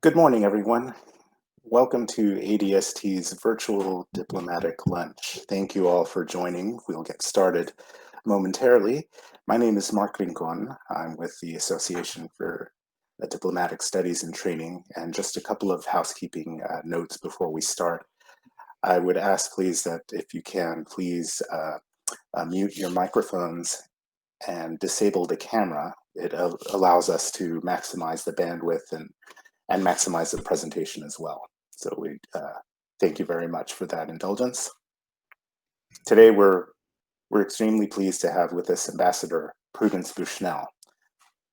Good morning, everyone. Welcome to ADST's virtual diplomatic lunch. Thank you all for joining. We'll get started momentarily. My name is Mark Rincon. I'm with the Association for Diplomatic Studies and Training, and just a couple of housekeeping notes before we start. I would ask, please, that if you can, please mute your microphones and disable the camera. It allows us to maximize the bandwidth and maximize the presentation as well. So we thank you very much for that indulgence. Today we're extremely pleased to have with us Ambassador Prudence Bushnell.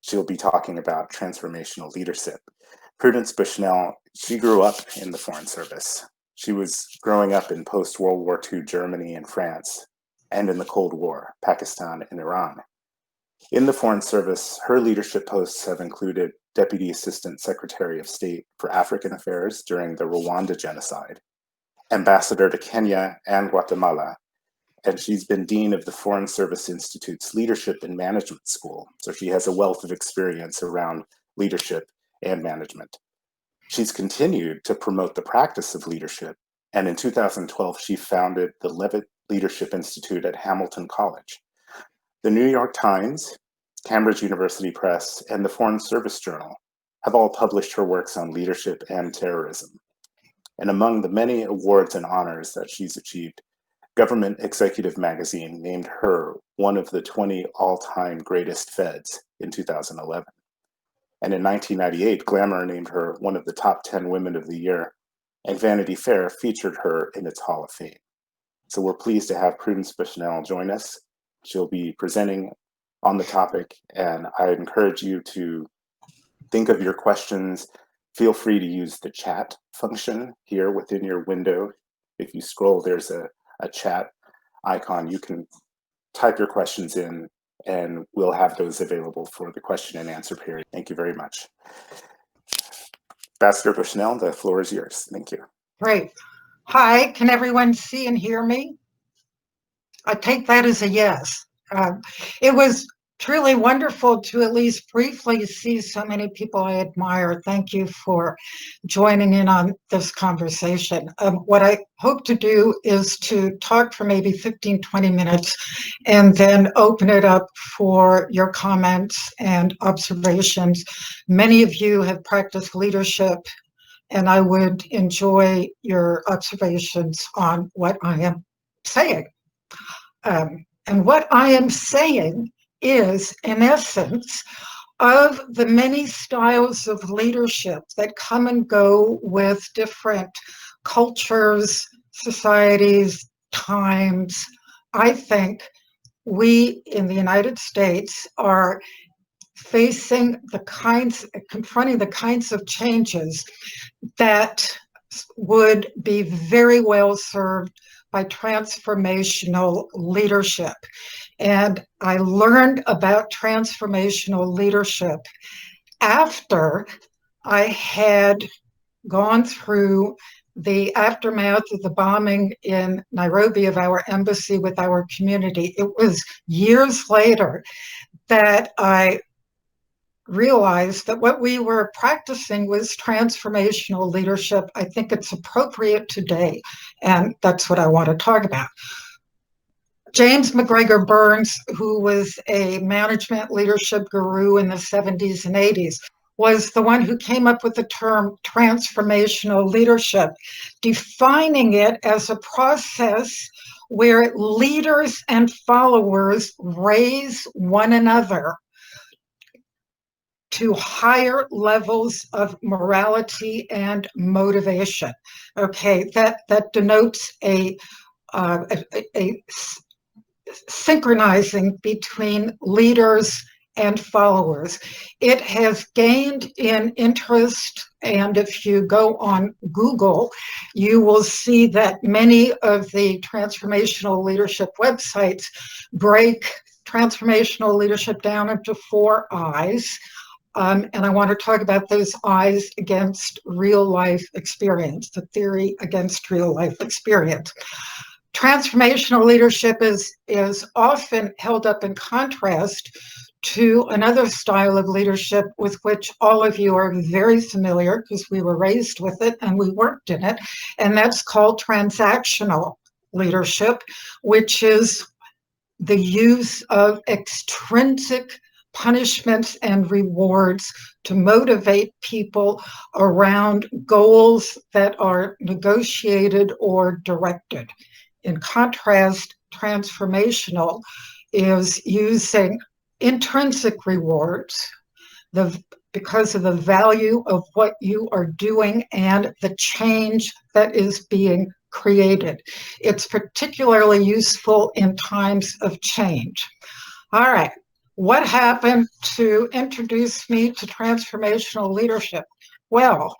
She'll be talking about transformational leadership. Prudence Bushnell, she grew up in the Foreign Service. She was growing up in post-World War II Germany and France, and in the Cold War, Pakistan and Iran. In the Foreign Service, her leadership posts have included Deputy Assistant Secretary of State for African Affairs during the Rwanda genocide, Ambassador to Kenya and Guatemala, and she's been Dean of the Foreign Service Institute's Leadership and Management School, so she has a wealth of experience around leadership and management. She's continued to promote the practice of leadership, and in 2012, she founded the Levitt Leadership Institute at Hamilton College. The New York Times, Cambridge University Press, and the Foreign Service Journal have all published her works on leadership and terrorism. And among the many awards and honors that she's achieved, Government Executive Magazine named her one of the 20 all-time greatest Feds in 2011. And in 1998, Glamour named her one of the top 10 women of the year, and Vanity Fair featured her in its Hall of Fame. So we're pleased to have Prudence Bushnell join us. She'll be presenting on the topic, and I encourage you to think of your questions. Feel free to use the chat function here within your window. If you scroll, there's a chat icon. You can type your questions in, and we'll have those available for the question and answer period. Thank you very much. Ambassador Bushnell, the floor is yours. Thank you. Great. Hi, can everyone see and hear me? I take that as a yes. It was truly wonderful to at least briefly see so many people I admire. Thank you for joining in on this conversation. What I hope to do is to talk for maybe 15, 20 minutes and then open it up for your comments and observations. Many of you have practiced leadership, and I would enjoy your observations on what I am saying. And what I am saying is, in essence, of the many styles of leadership that come and go with different cultures, societies, times, I think we in the United States are confronting the kinds of changes that would be very well served by transformational leadership. And I learned about transformational leadership after I had gone through the aftermath of the bombing in Nairobi of our embassy with our community. It was years later that I realized that what we were practicing was transformational leadership. I think it's appropriate today, and that's what I want to talk about. James McGregor Burns, who was a management leadership guru in the 70s and 80s, was the one who came up with the term transformational leadership, defining it as a process where leaders and followers raise one another to higher levels of morality and motivation. Okay, that denotes a synchronizing between leaders and followers. It has gained in interest, and if you go on Google, you will see that many of the transformational leadership websites break transformational leadership down into 4 I's. And I want to talk about those I's against real life experience, the theory against real life experience. Transformational leadership is often held up in contrast to another style of leadership with which all of you are very familiar because we were raised with it and we worked in it, and that's called transactional leadership, which is the use of extrinsic punishments and rewards to motivate people around goals that are negotiated or directed. In contrast, transformational is using intrinsic rewards because of the value of what you are doing and the change that is being created. It's particularly useful in times of change. All right, what happened to introduce me to transformational leadership? Well,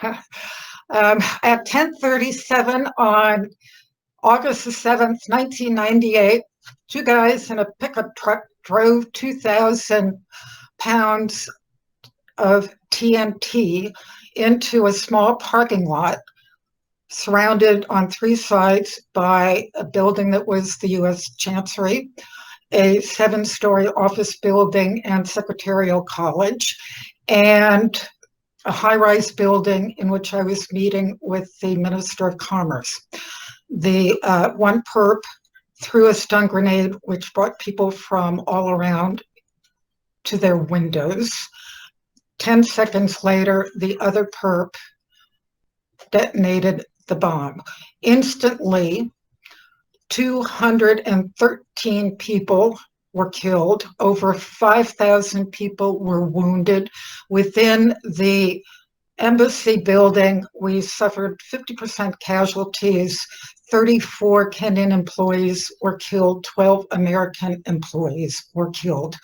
at 10:37 on August the 7th, 1998, two guys in a pickup truck drove 2,000 pounds of TNT into a small parking lot surrounded on three sides by a building that was the U.S. Chancery, a 7-story office building and secretarial college, and a high-rise building in which I was meeting with the Minister of Commerce. The one perp threw a stun grenade, which brought people from all around to their windows. 10 seconds later, the other perp detonated the bomb. Instantly, 213 people were killed. Over 5,000 people were wounded. Within the embassy building, we suffered 50% casualties. 34 Kenyan employees were killed. 12 American employees were killed.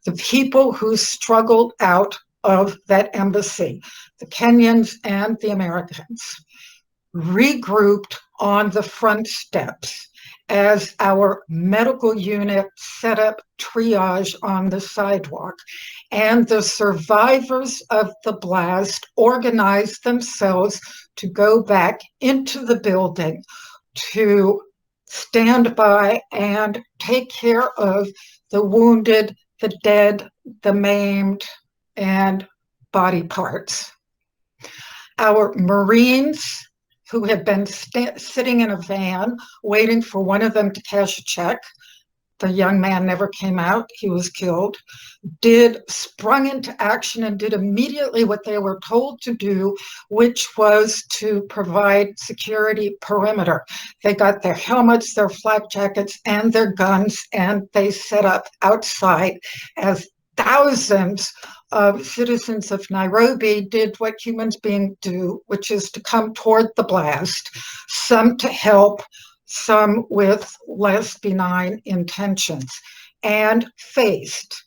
The people who struggled out of that embassy, the Kenyans and the Americans, regrouped on the front steps as our medical unit set up triage on the sidewalk. And the survivors of the blast organized themselves to go back into the building to stand by and take care of the wounded, the dead, the maimed, and body parts. Our Marines, who had been sitting in a van waiting for one of them to cash a check, the young man never came out, he was killed, sprung into action and did immediately what they were told to do, which was to provide security perimeter. They got their helmets, their flak jackets, and their guns, and they set up outside as thousands of citizens of Nairobi did what humans beings do, which is to come toward the blast, some to help, some with less benign intentions, and faced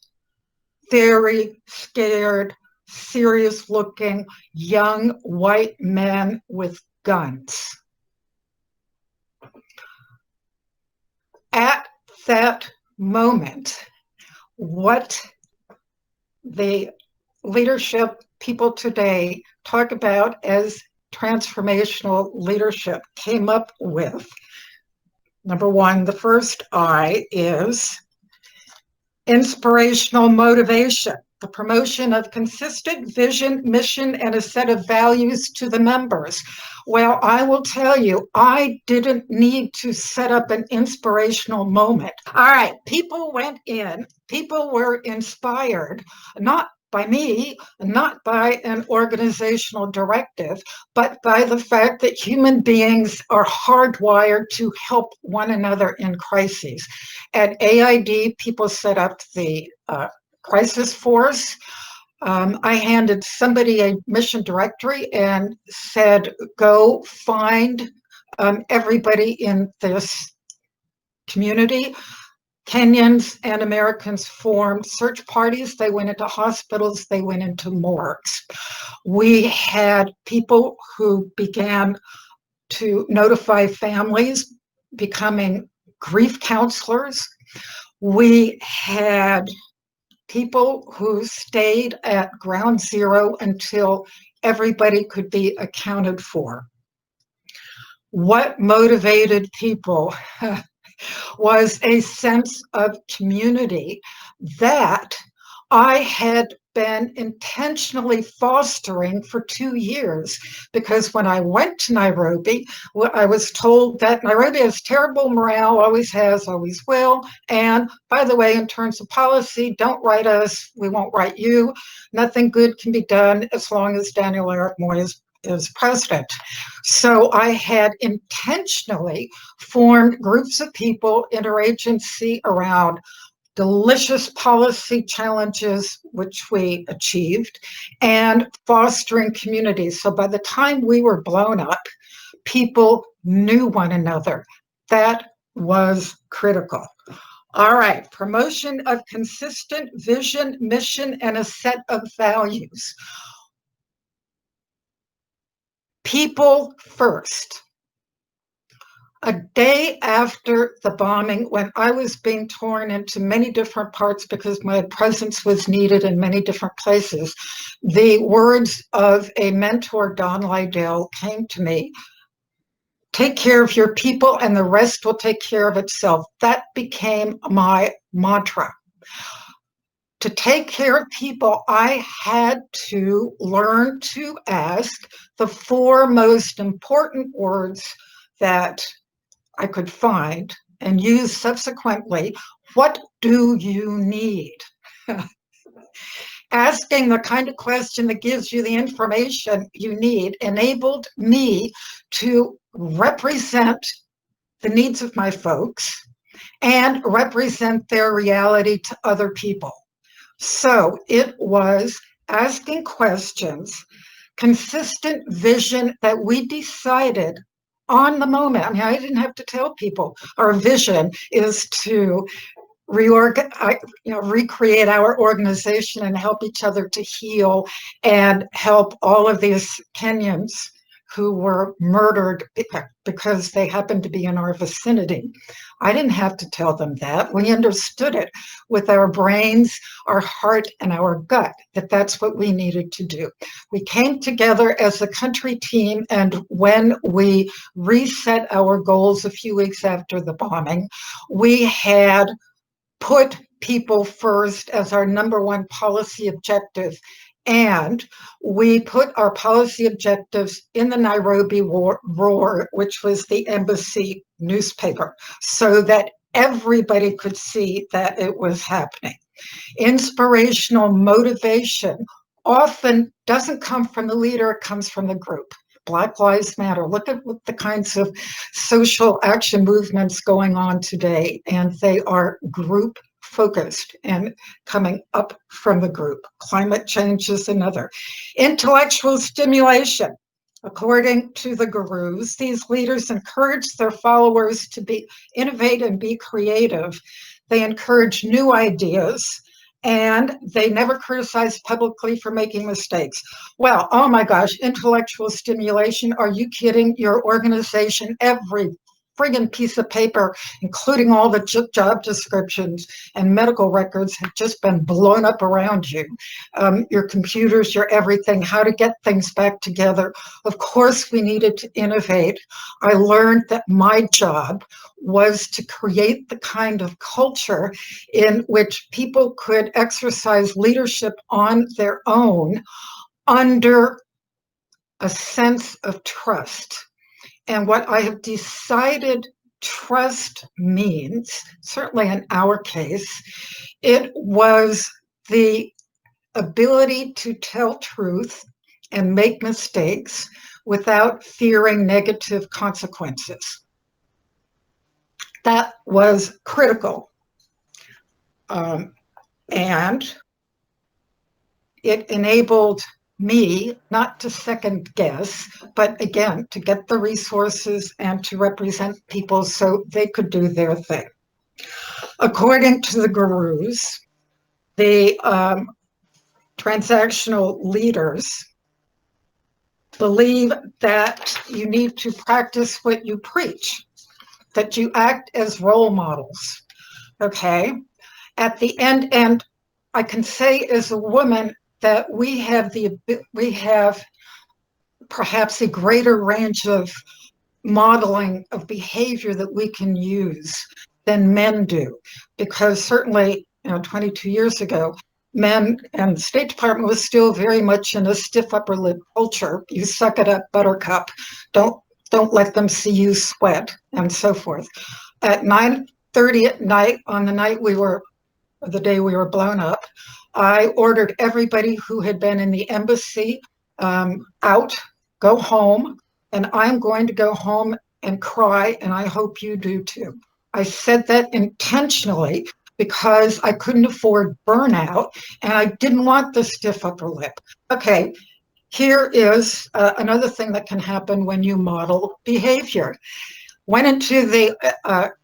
very scared, serious-looking young white men with guns. At that moment, what the leadership people today talk about as transformational leadership came up with. Number one, the first I is inspirational motivation, the promotion of consistent vision, mission, and a set of values to the members. Well, I will tell you, I didn't need to set up an inspirational moment. All right, people went in, people were inspired, not by me, not by an organizational directive, but by the fact that human beings are hardwired to help one another in crises. At AID, people set up the crisis force. I handed somebody a mission directory and said, go find everybody in this community. Kenyans and Americans formed search parties. They went into hospitals. They went into morgues. We had people who began to notify families, becoming grief counselors. We had people who stayed at ground zero until everybody could be accounted for. What motivated people was a sense of community that I had been intentionally fostering for 2 years, because when I went to Nairobi, I was told that Nairobi has terrible morale, always has, always will. And by the way, in terms of policy, don't write us, we won't write you. Nothing good can be done as long as Daniel Eric Moi is president. So I had intentionally formed groups of people, interagency, around delicious policy challenges, which we achieved, and fostering communities. So by the time we were blown up, people knew one another. That was critical. All right, promotion of consistent vision, mission, and a set of values. People first. A day after the bombing, when I was being torn into many different parts because my presence was needed in many different places, the words of a mentor, Don Lydell, came to me: take care of your people and the rest will take care of itself. That became my mantra. To take care of people, I had to learn to ask the 4 most important words that I could find and use subsequently. What do you need? Asking the kind of question that gives you the information you need enabled me to represent the needs of my folks and represent their reality to other people. So it was asking questions, consistent vision that we decided on the moment. I mean, I didn't have to tell people our vision is to recreate our organization and help each other to heal and help all of these Kenyans who were murdered because they happened to be in our vicinity. I didn't have to tell them that. We understood it with our brains, our heart, and our gut, that that's what we needed to do. We came together as a country team, and when we reset our goals a few weeks after the bombing, we had put people first as our number 1 policy objective. And we put our policy objectives in the Nairobi Roar, which was the embassy newspaper, so that everybody could see that it was happening. Inspirational motivation often doesn't come from the leader, it comes from the group. Black Lives Matter. Look at the kinds of social action movements going on today, and they are group focused and coming up from the group. Climate change is another. Intellectual stimulation. According to the gurus, these leaders encourage their followers to be innovate and be creative. They encourage new ideas, and they never criticize publicly for making mistakes. Well, oh my gosh, intellectual stimulation. Are you kidding? Your organization, every friggin' piece of paper, including all the job descriptions and medical records, have just been blown up around you. Your computers, your everything, how to get things back together. Of course, we needed to innovate. I learned that my job was to create the kind of culture in which people could exercise leadership on their own under a sense of trust. And what I have decided trust means, certainly in our case, it was the ability to tell truth and make mistakes without fearing negative consequences. That was critical. And it enabled me not to second guess, but again, to get the resources and to represent people so they could do their thing. According to the gurus, the transactional leaders believe that you need to practice what you preach, that you act as role models, okay? At the end, and I can say as a woman that we have perhaps a greater range of modeling of behavior that we can use than men do, because certainly 22 years ago, men and the State Department was still very much in a stiff upper lip culture. You suck it up, buttercup. Don't let them see you sweat, and so forth. At 9:30 at night, on the day we were blown up, I ordered everybody who had been in the embassy out, go home, and I'm going to go home and cry, and I hope you do too. I said that intentionally because I couldn't afford burnout and I didn't want the stiff upper lip. Okay, here is another thing that can happen when you model behavior. Went into the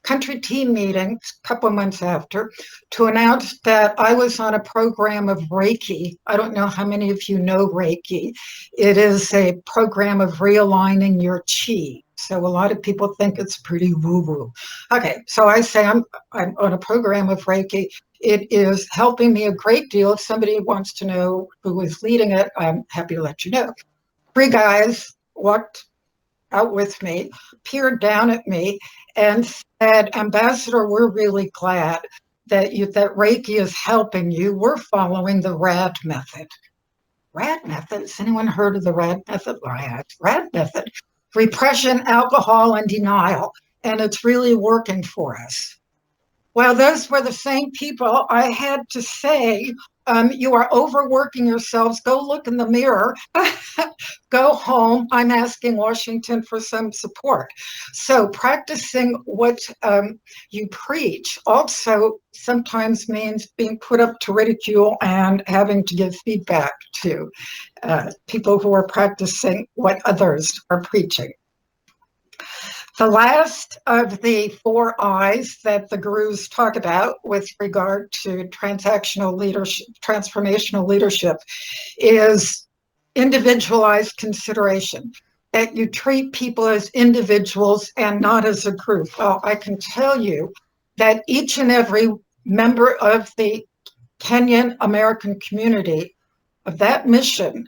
country team meeting a couple of months after to announce that I was on a program of Reiki. I don't know how many of you know Reiki. It is a program of realigning your chi. So a lot of people think it's pretty woo-woo. Okay, so I say I'm on a program of Reiki. It is helping me a great deal. If somebody wants to know who is leading it, I'm happy to let you know. 3 guys walked out with me, peered down at me and said, Ambassador, we're really glad that Reiki is helping you. We're following the RAD method. RAD method? Has anyone heard of the RAD method? RAD method. Repression, alcohol, and denial. And it's really working for us. Well, those were the same people I had to say, you are overworking yourselves. Go look in the mirror. Go home. I'm asking Washington for some support. So practicing what you preach also sometimes means being put up to ridicule and having to give feedback to people who are practicing what others are preaching. The last of the 4 I's that the gurus talk about with regard to transactional leadership, transformational leadership, is individualized consideration, that you treat people as individuals and not as a group. Well, I can tell you that each and every member of the Kenyan American community of that mission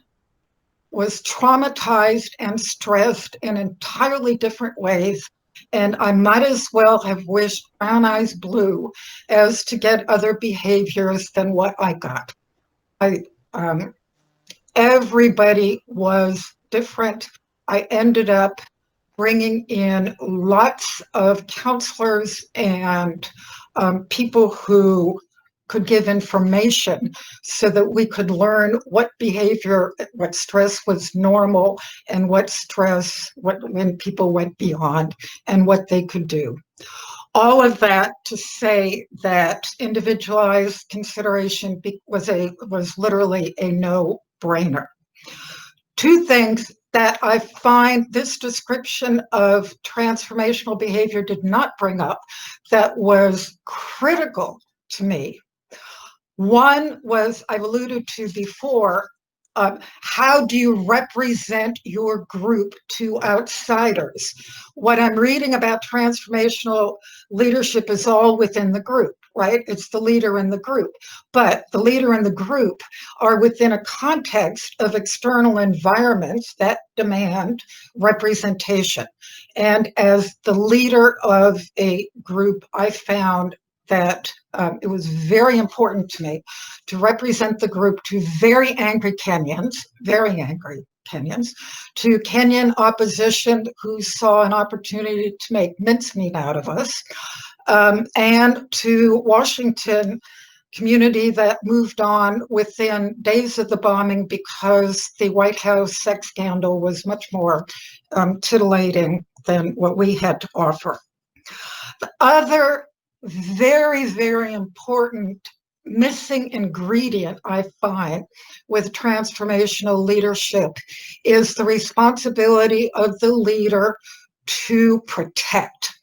was traumatized and stressed in entirely different ways. And I might as well have wished brown eyes blue as to get other behaviors than what I got. Everybody was different. I ended up bringing in lots of counselors and people who could give information so that we could learn what behavior, what stress was normal and what stress, when people went beyond and what they could do. All of that to say that individualized consideration was literally a no-brainer. 2 things that I find this description of transformational behavior did not bring up that was critical to me. One was, I've alluded to before, how do you represent your group to outsiders? What I'm reading about transformational leadership is all within the group, right? It's the leader in the group. But the leader in the group are within a context of external environments that demand representation. And as the leader of a group, I found that it was very important to me to represent the group to very angry Kenyans, to Kenyan opposition who saw an opportunity to make mincemeat out of us, and to Washington community that moved on within days of the bombing because the White House sex scandal was much more titillating than what we had to offer. The other very, very important missing ingredient I find with transformational leadership is the responsibility of the leader to protect,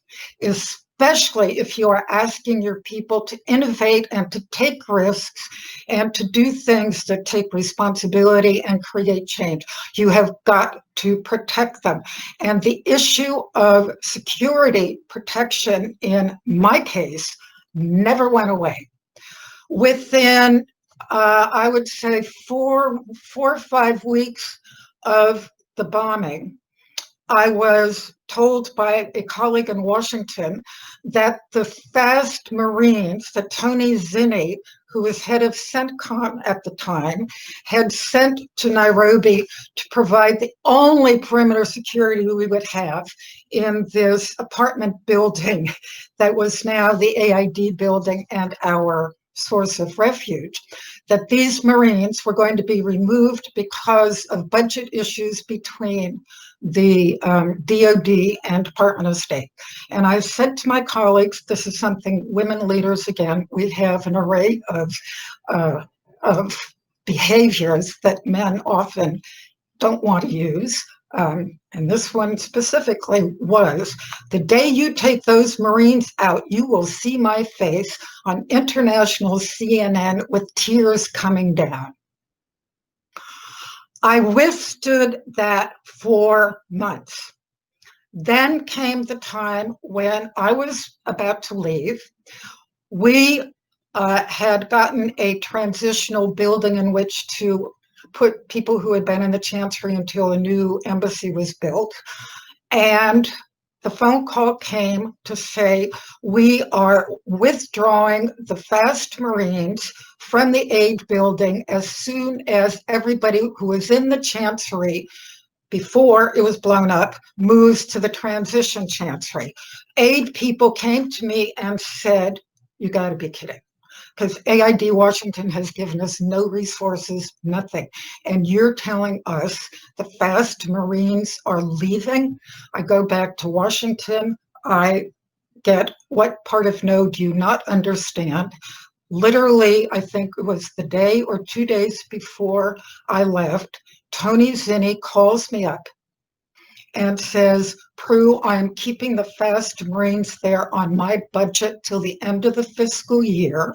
especially if you are asking your people to innovate and to take risks and to do things that take responsibility and create change. You have got to protect them. And the issue of security protection, in my case, never went away. Within, I would say, 4 or 5 weeks of the bombing, I was told by a colleague in Washington that the fast Marines, that Tony Zinni, who was head of CENTCOM at the time, had sent to Nairobi to provide the only perimeter security we would have in this apartment building that was now the AID building and our source of refuge, that these Marines were going to be removed because of budget issues between the DOD and Department of State. And I said to my colleagues, this is something women leaders, again, we have an array of behaviors that men often don't want to use. And this one specifically was, the day you take those Marines out, you will see my face on international CNN with tears coming down. I withstood that for months. Then came the time when I was about to leave. We had gotten a transitional building in which to put people who had been in the Chancery until a new embassy was built. And the phone call came to say, we are withdrawing the fast Marines from the aid building as soon as everybody who was in the Chancery before it was blown up moves to the transition Chancery. Aid people came to me and said, you got to be kidding. Because AID Washington has given us no resources, nothing. And you're telling us the fast Marines are leaving? I go back to Washington. I get, what part of no do you not understand? Literally, I think it was the day or 2 days before I left, Tony Zinni calls me up and says, Pru, I'm keeping the fast Marines there on my budget till the end of the fiscal year.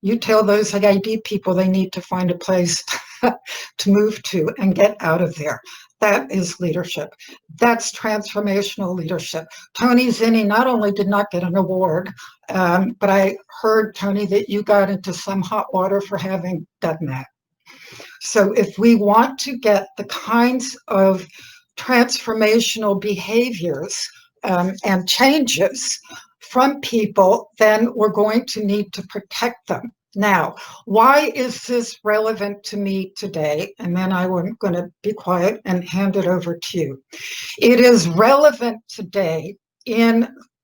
You tell those AID people they need to find a place to move to and get out of there. That is leadership. That's transformational leadership. Tony Zinni not only did not get an award, but I heard, Tony, that you got into some hot water for having done that. So if we want to get the kinds of transformational behaviors and changes from people, then we're going to need to protect them. Now, why is this relevant to me today? And then I'm going to be quiet and hand it over to you. It is relevant today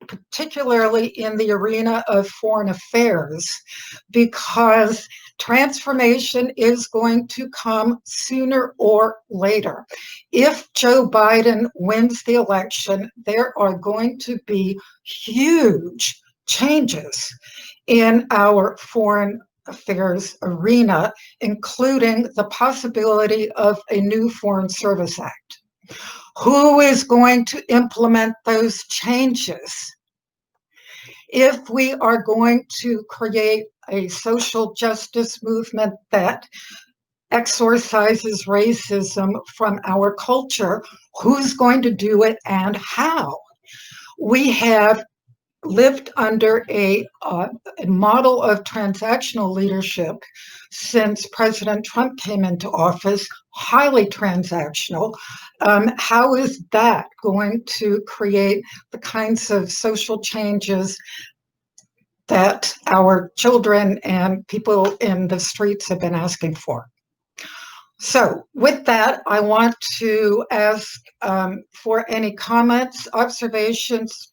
particularly in the arena of foreign affairs, because transformation is going to come sooner or later. If Joe Biden wins the election, there are going to be huge changes in our foreign affairs arena, including the possibility of a new Foreign Service Act. Who is going to implement those changes? If we are going to create a social justice movement that exorcises racism from our culture, who's going to do it and how? We have lived under a model of transactional leadership since President Trump came into office, highly transactional. How is that going to create the kinds of social changes that our children and people in the streets have been asking for? So with that, I want to ask for any comments, observations,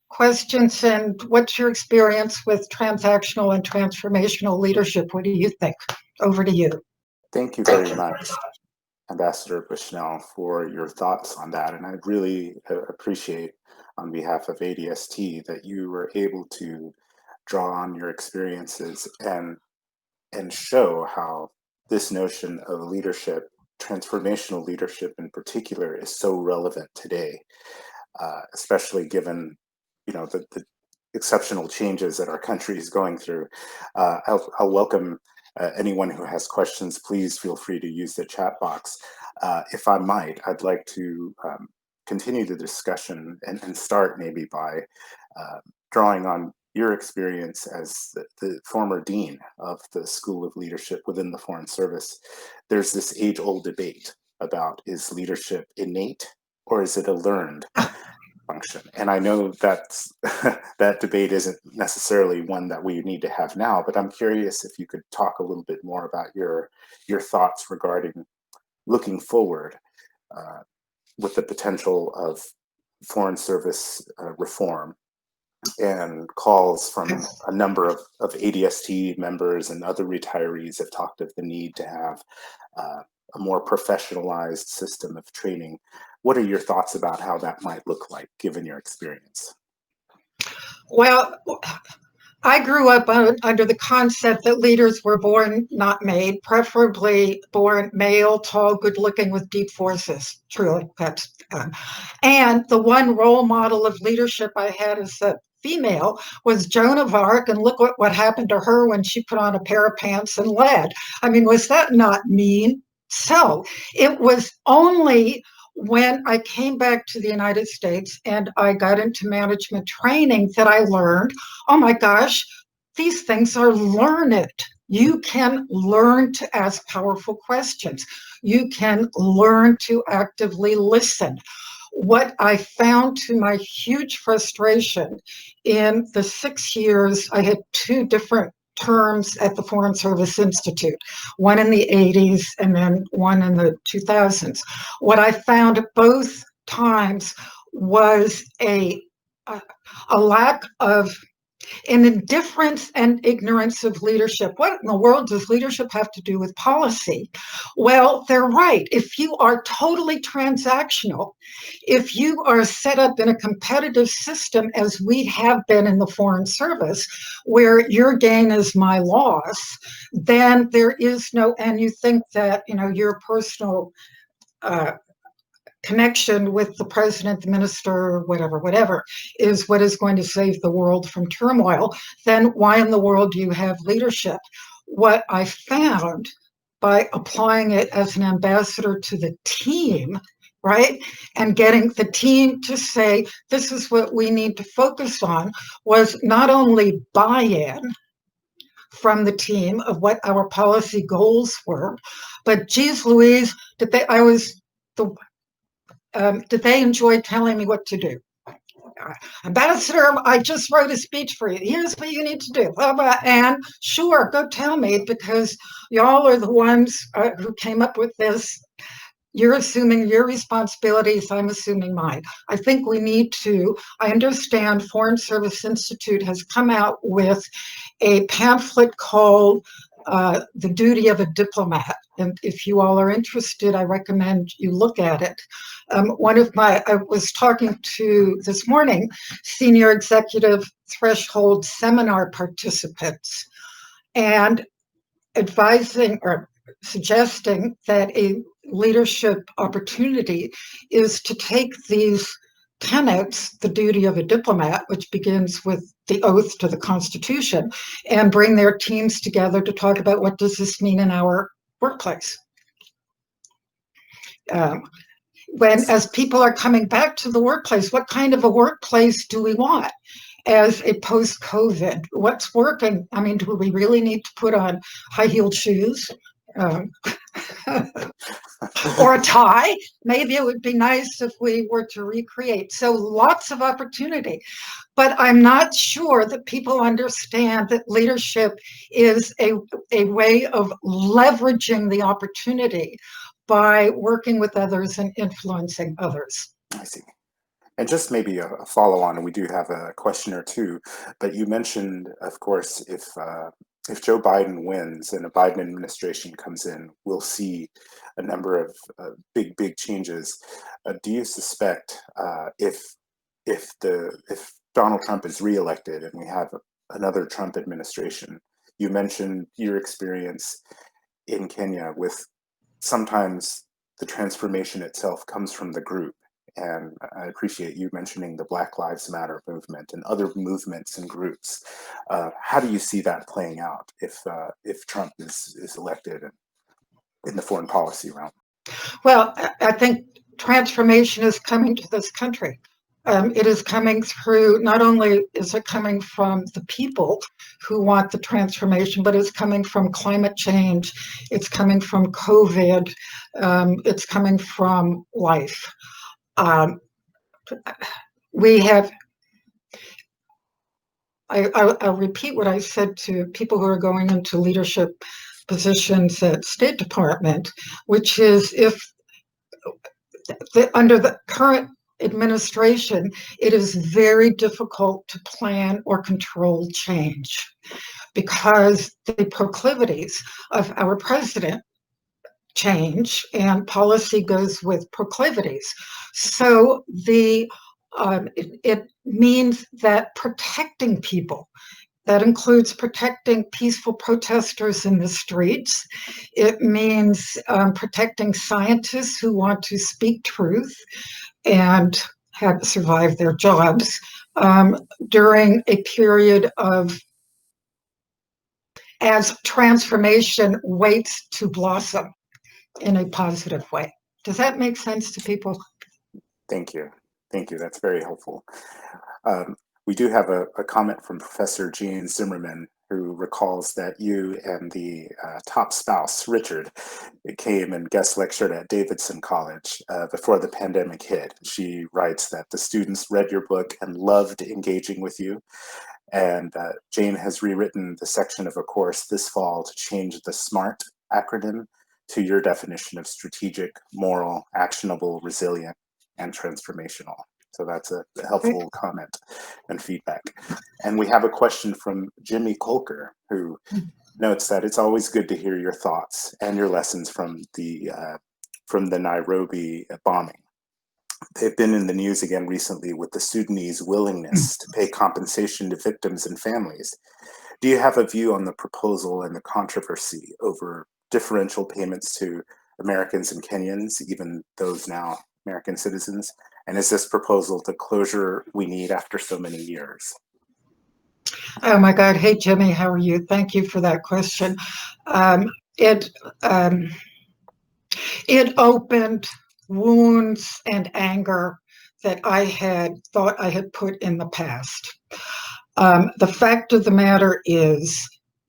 questions, and what's your experience with transactional and transformational leadership? What do you think? Over to you. Thank you very much, Ambassador Bushnell, for your thoughts on that. And I really appreciate, on behalf of ADST, that you were able to draw on your experiences and show how this notion of leadership, transformational leadership in particular, is so relevant today, especially given the exceptional changes that our country is going through. I'll welcome anyone who has questions. Please feel free to use the chat box. If I might, I'd like to continue the discussion and start maybe by drawing on your experience as the former dean of the School of Leadership within the Foreign Service. There's this age-old debate about, is leadership innate or is it a learned? function. And I know that's that debate isn't necessarily one that we need to have now, but I'm curious if you could talk a little bit more about your thoughts regarding looking forward with the potential of Foreign Service reform and calls from a number of ADST members and other retirees have talked of the need to have a more professionalized system of training. What are your thoughts about how that might look like, given your experience? Well, I grew up under the concept that leaders were born, not made, preferably born male, tall, good looking with deep forces. Truly, that's. And the one role model of leadership I had as a female was Joan of Arc, and look what happened to her when she put on a pair of pants and led. I mean, was that not mean? So it was only when I came back to the United States and I got into management training that I learned, oh my gosh, these things are learned. You can learn to ask powerful questions. You can learn to actively listen. What I found, to my huge frustration, in the 6 years, I had 2 different terms at the Foreign Service Institute, one in the 80s and then one in the 2000s. What I found at both times was a lack of an indifference and ignorance of leadership. What in the world does leadership have to do with policy? Well, they're right. If you are totally transactional, if you are set up in a competitive system, as we have been in the Foreign Service, where your gain is my loss, then there is no, and you think that, your personal connection with the president, the minister, whatever, is what is going to save the world from turmoil, then why in the world do you have leadership? What I found by applying it as an ambassador to the team, right, and getting the team to say, this is what we need to focus on, was not only buy-in from the team of what our policy goals were, but geez Louise, did they enjoy telling me what to do? Ambassador, I just wrote a speech for you. Here's what you need to do. And sure, go tell me, because y'all are the ones who came up with this. You're assuming your responsibilities, I'm assuming mine. I think we need to, I understand Foreign Service Institute has come out with a pamphlet called The Duty of a Diplomat. And if you all are interested, I recommend you look at it. I was talking to this morning senior executive threshold seminar participants and advising or suggesting that a leadership opportunity is to take these tenets, the duty of a diplomat, which begins with the oath to the Constitution, and bring their teams together to talk about what does this mean in our workplace. As people are coming back to the workplace, what kind of a workplace do we want as a post-COVID? What's working? I mean, do we really need to put on high-heeled shoes? Or a tie? Maybe it would be nice if we were to recreate. So lots of opportunity. But I'm not sure that people understand that leadership is a way of leveraging the opportunity by working with others and influencing others. I see. And just maybe a follow-on, and we do have a question or two, but you mentioned, of course, if Joe Biden wins and a Biden administration comes in, we'll see a number of big changes. Do you suspect if Donald Trump is reelected and we have another Trump administration? You mentioned your experience in Kenya with sometimes the transformation itself comes from the group. And I appreciate you mentioning the Black Lives Matter movement and other movements and groups. How do you see that playing out if Trump is elected in the foreign policy realm? Well, I think transformation is coming to this country. It is coming through, not only is it coming from the people who want the transformation, but it's coming from climate change, it's coming from COVID, it's coming from life. we have, I'll repeat what I said to people who are going into leadership positions at State Department, which is if under the current administration, it is very difficult to plan or control change because the proclivities of our president change and policy goes with proclivities. So it means that protecting people, that includes protecting peaceful protesters in the streets. It means protecting scientists who want to speak truth and have survived their jobs during a period of, as transformation waits to blossom in a positive way. Does that make sense to people? Thank you. Thank you. That's very helpful. We do have a comment from Professor Jean Zimmerman, who recalls that you and the top spouse, Richard, came and guest lectured at Davidson College before the pandemic hit. She writes that the students read your book and loved engaging with you. And Jane has rewritten the section of a course this fall to change the SMART acronym to your definition of strategic, moral, actionable, resilient, and transformational. So that's a helpful comment and feedback. And we have a question from Jimmy Colker, who notes that it's always good to hear your thoughts and your lessons from the Nairobi bombing. They've been in the news again recently with the Sudanese willingness to pay compensation to victims and families. Do you have a view on the proposal and the controversy over differential payments to Americans and Kenyans, even those now American citizens? And is this proposal the closure we need after so many years? Oh my God. Hey, Jimmy, how are you? Thank you for that question. It opened wounds and anger that I had thought I had put in the past. The fact of the matter is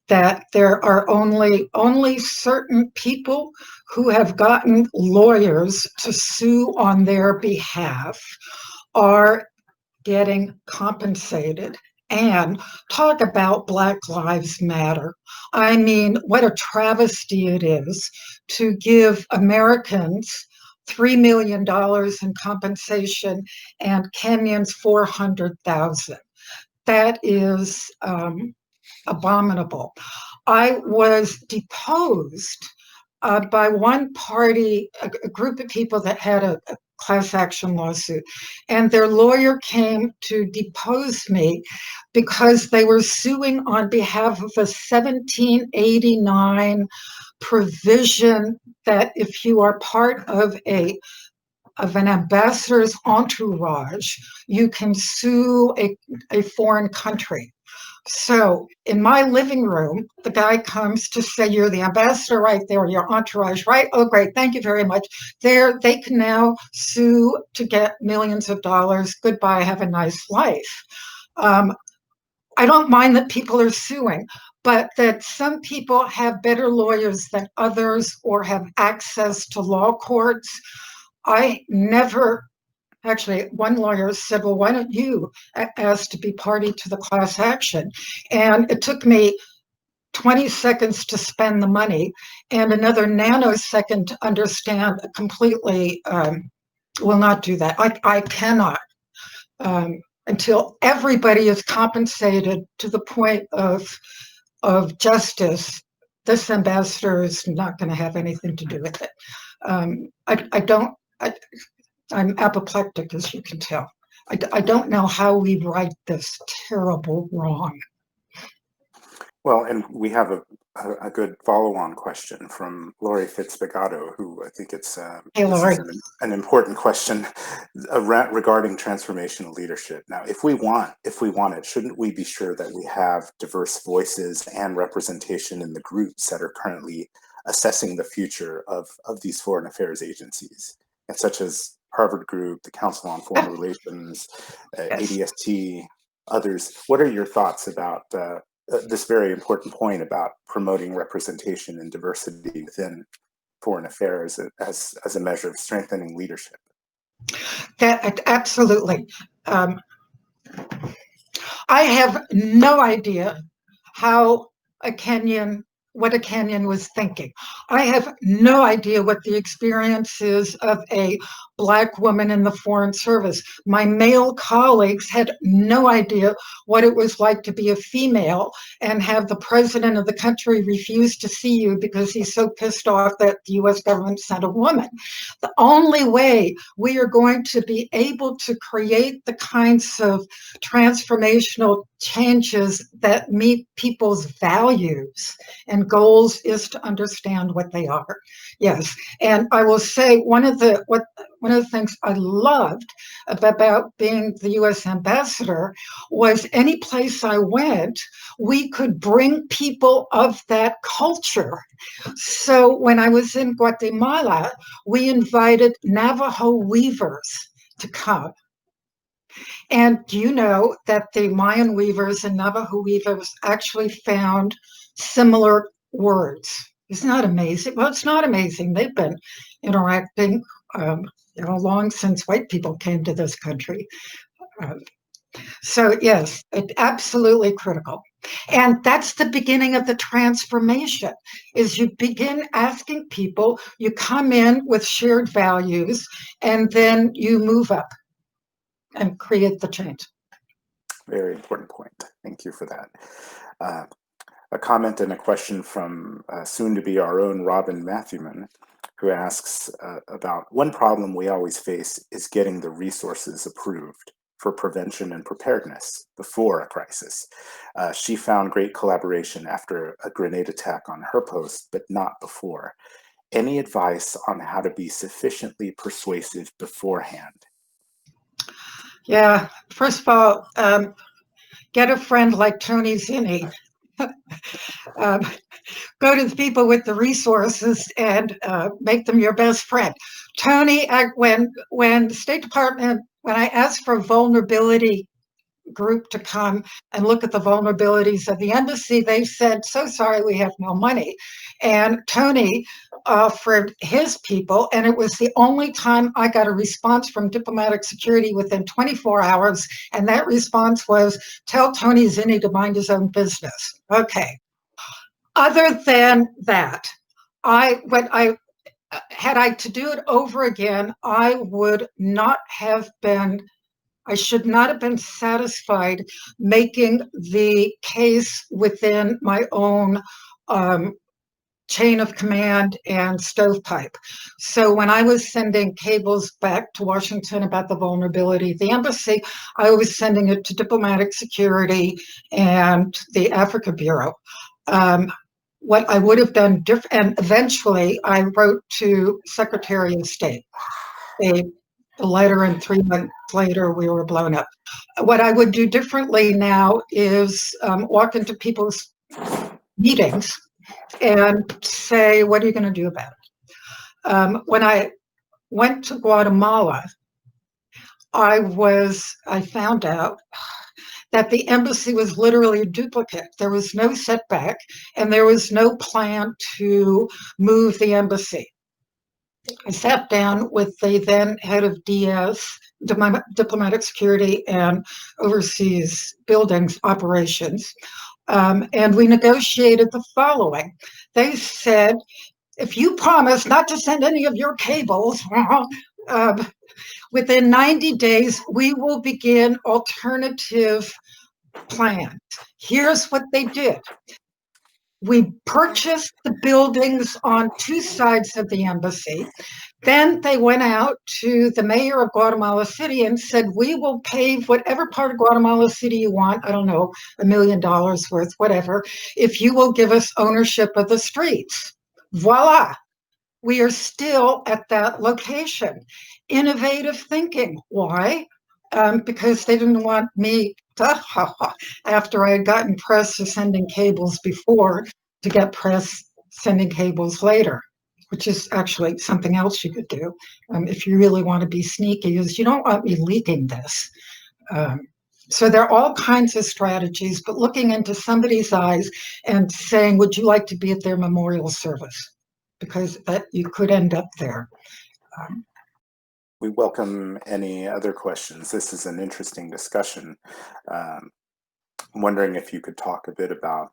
that there are only certain people who have gotten lawyers to sue on their behalf are getting compensated. And talk about Black Lives Matter. I mean, what a travesty it is to give Americans $3 million in compensation and Kenyans 400,000. That is abominable. I was deposed by one party, a group of people that had a class action lawsuit, and their lawyer came to depose me because they were suing on behalf of a 1789 provision that if you are part of an ambassador's entourage, you can sue a foreign country. So in my living room, the guy comes to say, you're the ambassador right there, your entourage, right? Oh, great. Thank you very much. They can now sue to get millions of dollars. Goodbye. Have a nice life. I don't mind that people are suing, but that some people have better lawyers than others or have access to law courts. I never. Actually, one lawyer said, well, why don't you ask to be party to the class action? And it took me 20 seconds to spend the money and another nanosecond to understand completely will not do that. I cannot until everybody is compensated to the point of justice. This ambassador is not going to have anything to do with it. I'm apoplectic, as you can tell. I don't know how we right this terrible wrong. Well, and we have a good follow-on question from Lori Fitzbagato, who I think it's Hey, Lori. this is an important question regarding transformational leadership. Now, if we want it, shouldn't we be sure that we have diverse voices and representation in the groups that are currently assessing the future of these foreign affairs agencies, and such as Harvard Group, the Council on Foreign Relations, ADST, others? What are your thoughts about this very important point about promoting representation and diversity within foreign affairs as a measure of strengthening leadership? Absolutely. I have no idea how what a Kenyan was thinking. I have no idea what the experience is of a Black woman in the Foreign Service. My male colleagues had no idea what it was like to be a female and have the president of the country refuse to see you because he's so pissed off that the US government sent a woman. The only way we are going to be able to create the kinds of transformational changes that meet people's values and goals is to understand what they are. Yes, and I will say one of the things I loved about being the U.S. ambassador was any place I went, we could bring people of that culture. So when I was in Guatemala, we invited Navajo weavers to come. And do you know that the Mayan weavers and Navajo weavers actually found similar words? Isn't that amazing? Well, it's not amazing. They've been interacting long since white people came to this country. So yes, absolutely critical. And that's the beginning of the transformation, is you begin asking people, you come in with shared values, and then you move up and create the change. Very important point. Thank you for that. A comment and a question from soon to be our own Robin Matthewman, who asks about one problem we always face is getting the resources approved for prevention and preparedness before a crisis. She found great collaboration after a grenade attack on her post, but not before. Any advice on how to be sufficiently persuasive beforehand? Yeah, first of all, get a friend like Tony Zinni. Go to the people with the resources and make them your best friend. Tony, when the State Department, when I asked for a vulnerability group to come and look at the vulnerabilities of the embassy, they said, so sorry, we have no money. And Tony offered his people, and it was the only time I got a response from diplomatic security within 24 hours, and that response was, tell Tony Zinni to mind his own business. Okay. Other than that, had I to do it over again, I should not have been satisfied making the case within my own chain of command and stovepipe. So when I was sending cables back to Washington about the vulnerability of the embassy, I was sending it to diplomatic security and the Africa Bureau. What I would have done different, and eventually I wrote to Secretary of State a letter, and 3 months later we were blown up. What I would do differently now is walk into people's meetings and say, what are you going to do about it? When I went to Guatemala, I found out that the embassy was literally a duplicate. There was no setback, and there was no plan to move the embassy. I sat down with the then head of DS, diplomatic security and overseas buildings operations, and we negotiated the following. They said, if you promise not to send any of your cables, within 90 days, we will begin alternative plans. Here's what they did. We purchased the buildings on 2 sides of the embassy. Then they went out to the mayor of Guatemala City and said, we will pave whatever part of Guatemala City you want, I don't know, $1 million worth, whatever, if you will give us ownership of the streets. Voila. We are still at that location. Innovative thinking. Why? Because they didn't want me to, after I had gotten press for sending cables before, to get press sending cables later, which is actually something else you could do if you really want to be sneaky, is you don't want me leaking this. So there are all kinds of strategies, but looking into somebody's eyes and saying, would you like to be at their memorial service? Because that you could end up there. we welcome any other questions. This is an interesting discussion. I'm wondering if you could talk a bit about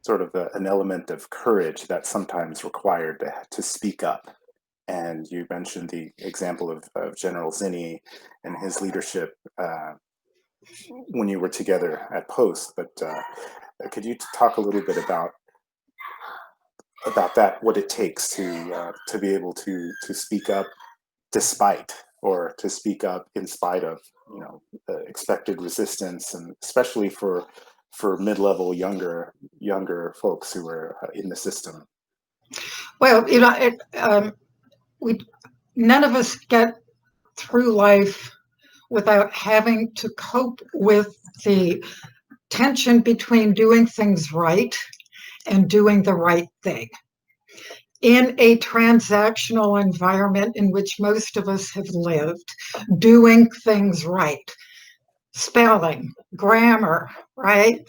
sort of an element of courage that's sometimes required to speak up. And you mentioned the example of General Zinni and his leadership when you were together at Post. But could you talk a little bit about that, what it takes to be able to speak up despite, or to speak up in spite of, expected resistance, and especially for mid-level younger folks who are in the system? Well, none of us get through life without having to cope with the tension between doing things right and doing the right thing. In a transactional environment in which most of us have lived, doing things right, spelling, grammar, right?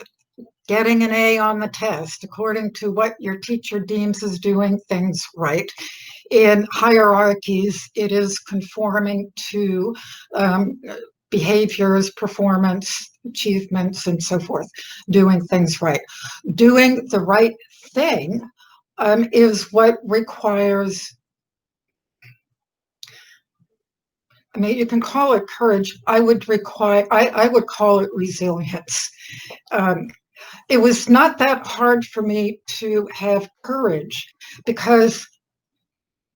Getting an A on the test according to what your teacher deems as doing things right. In hierarchies, it is conforming to behaviors, performance, achievements, and so forth, doing things right. Doing the right thing is what requires, you can call it courage. I would call it resilience. It was not that hard for me to have courage, because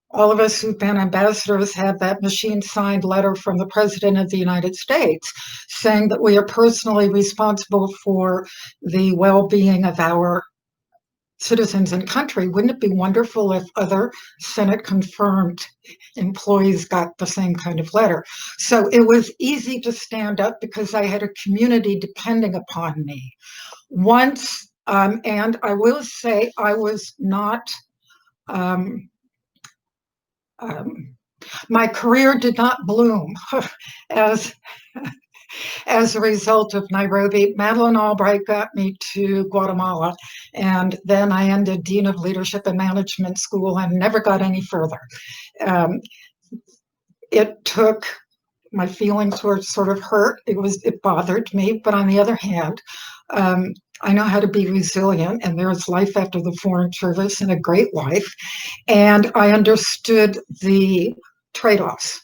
all of us who've been ambassadors have that machine-signed letter from the President of the United States saying that we are personally responsible for the well-being of our citizens and country. Wouldn't it be wonderful if other Senate-confirmed employees got the same kind of letter? So it was easy to stand up because I had a community depending upon me. Once, and I will say I was not, my career did not bloom as a result of Nairobi. Madeleine Albright got me to Guatemala, and then I ended Dean of Leadership and Management School and never got any further. It took, my feelings were sort of hurt. It bothered me, but on the other hand, I know how to be resilient, and there is life after the Foreign Service and a great life. And I understood the trade-offs.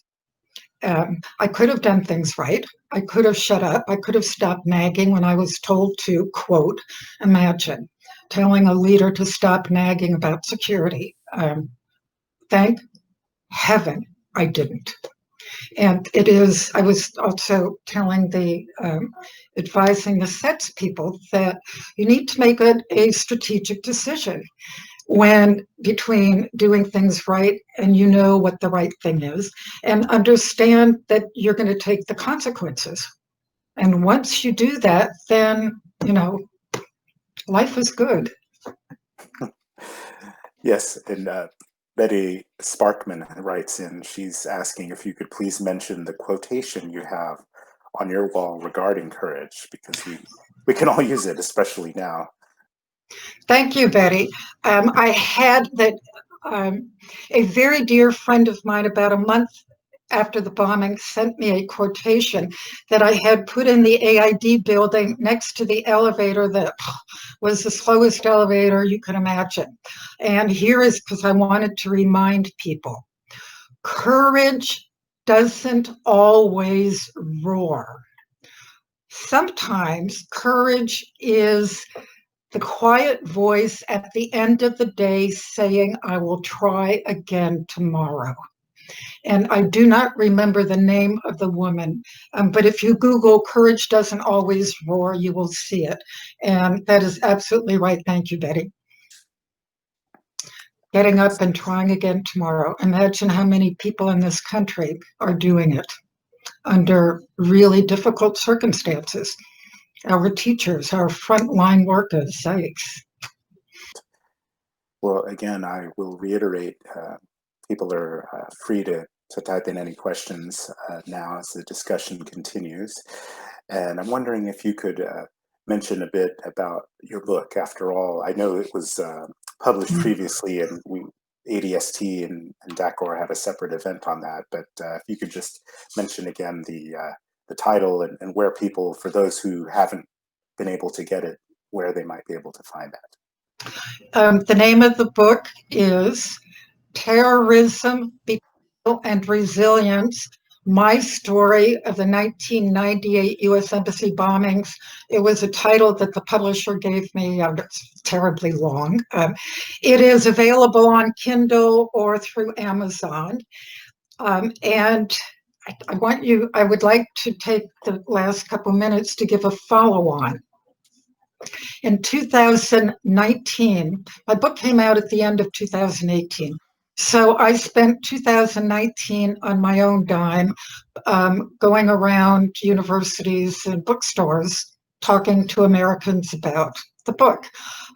I could have done things right. I could have shut up. I could have stopped nagging when I was told to, quote, imagine telling a leader to stop nagging about security. Thank heaven I didn't. And I was also telling advising the SETS people that you need to make a strategic decision between doing things right and what the right thing is, and understand that you're going to take the consequences. And once you do that, then, life is good. Yes, and Betty Sparkman writes in, she's asking if you could please mention the quotation you have on your wall regarding courage, because we can all use it, especially now. Thank you, Betty. I had that a very dear friend of mine about a month after the bombing sent me a quotation that I had put in the AID building next to the elevator that was the slowest elevator you could imagine. And here is, because I wanted to remind people, courage doesn't always roar. Sometimes courage is the quiet voice at the end of the day saying, I will try again tomorrow. And I do not remember the name of the woman, but if you Google courage doesn't always roar, you will see it. And that is absolutely right. Thank you, Betty. Getting up and trying again tomorrow. Imagine how many people in this country are doing it under really difficult circumstances. Our teachers, our frontline workers, yikes. Well, again, I will reiterate, people are free to type in any questions now as the discussion continues. And I'm wondering if you could mention a bit about your book. After all, I know it was published previously, and ADST and DACOR have a separate event on that, but if you could just mention again the title and where people, for those who haven't been able to get it, where they might be able to find that. The name of the book is Terrorism, Betryal, and Resilience, My Story of the 1998 U.S. Embassy Bombings. It was a title that the publisher gave me. It's terribly long. It is available on Kindle or through Amazon. And I would like to take the last couple minutes to give a follow-on. In 2019, my book came out at the end of 2018. So I spent 2019 on my own dime, going around universities and bookstores, talking to Americans about the book.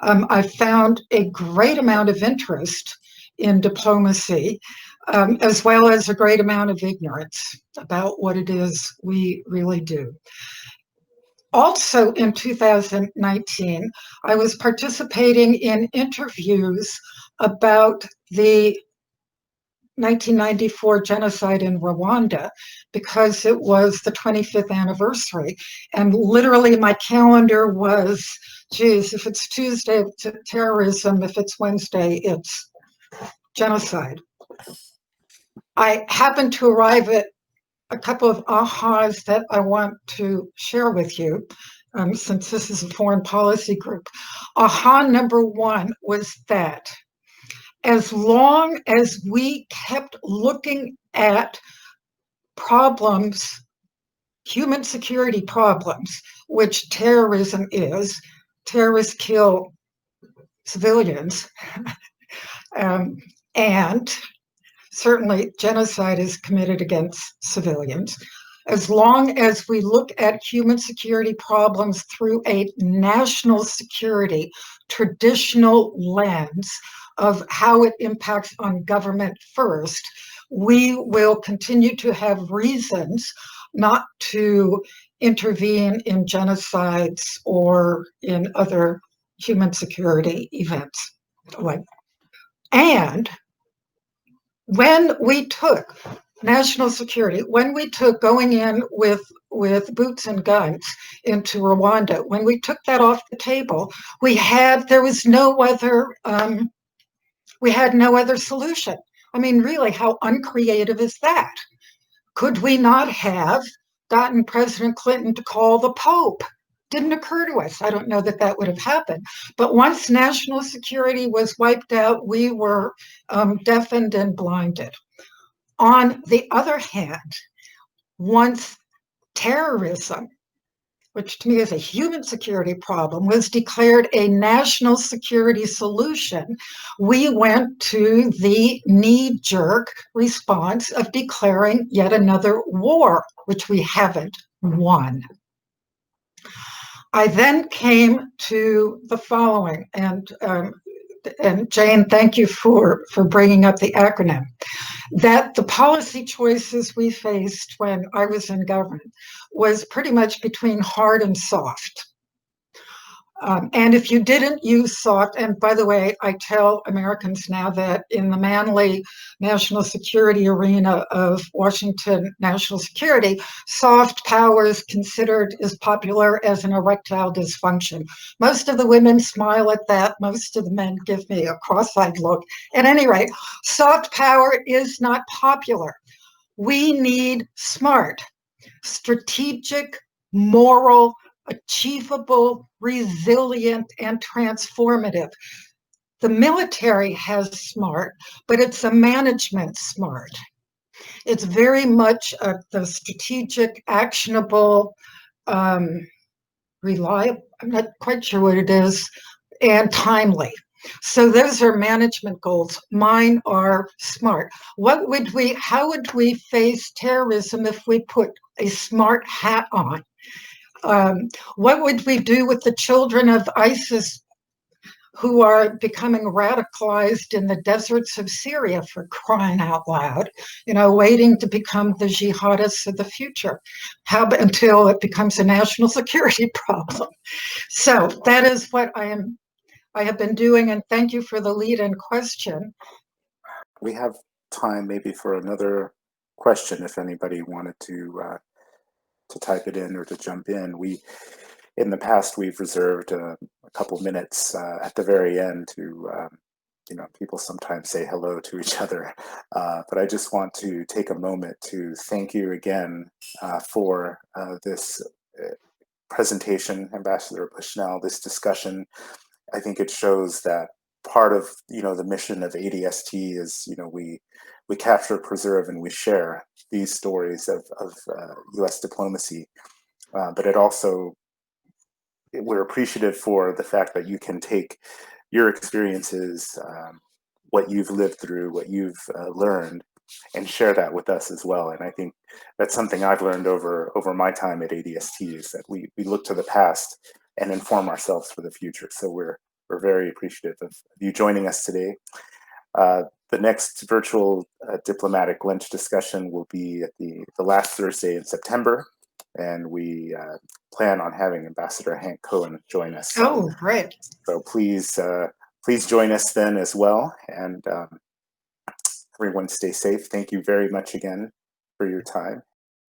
I found a great amount of interest in diplomacy, as well as a great amount of ignorance about what it is we really do. Also in 2019, I was participating in interviews about the 1994 genocide in Rwanda because it was the 25th anniversary. And literally my calendar was, geez, if it's Tuesday, it's terrorism. If it's Wednesday, it's genocide. I happened to arrive at a couple of ahas that I want to share with you, since this is a foreign policy group. Aha number one was that as long as we kept looking at problems, human security problems, which terrorism is, terrorists kill civilians, and certainly genocide is committed against civilians. As long as we look at human security problems through a national security traditional lens of how it impacts on government first, we will continue to have reasons not to intervene in genocides or in other human security events. And when we took national security, when we took going in with boots and guns into Rwanda, when we took that off the table, we had no other solution. I mean, really, how uncreative is that? Could we not have gotten President Clinton to call the Pope? Didn't occur to us. I don't know that that would have happened. But once national security was wiped out, we were deafened and blinded. On the other hand, once terrorism, which to me is a human security problem, was declared a national security solution, we went to the knee-jerk response of declaring yet another war, which we haven't won. I then came to the following, and Jane, thank you for bringing up the acronym, that the policy choices we faced when I was in government was pretty much between hard and soft. And if you didn't use soft, and by the way, I tell Americans now that in the manly national security arena of Washington national security, soft power is considered as popular as an erectile dysfunction. Most of the women smile at that. Most of the men give me a cross-eyed look. At any rate, soft power is not popular. We need smart, strategic, moral, achievable, resilient, and transformative. The military has smart, but it's a management smart. It's very much the strategic, actionable, reliable, I'm not quite sure what it is, and timely. So those are management goals. Mine are smart. How would we face terrorism if we put a smart hat on? What would we do with the children of ISIS who are becoming radicalized in the deserts of Syria, for crying out loud, waiting to become the jihadists of the future, until it becomes a national security problem? So that is what I have been doing, and thank you for the lead-in question. we have time maybe for another question if anybody wanted to type it in or to jump in. In the past, we've reserved a couple minutes at the very end to, people sometimes say hello to each other, but I just want to take a moment to thank you again for this presentation, Ambassador Bushnell, this discussion. I think it shows that part of the mission of ADST is we capture, preserve, and we share these stories of U.S. diplomacy, but we're appreciative for the fact that you can take your experiences, what you've lived through, what you've learned, and share that with us as well. And I think that's something I've learned over my time at ADST, is that we look to the past and inform ourselves for the future. So we're very appreciative of you joining us today. The next virtual diplomatic lunch discussion will be at the last Thursday in September, and we plan on having Ambassador Hank Cohen join us. Oh, great. So please join us then as well, and everyone stay safe. Thank you very much again for your time.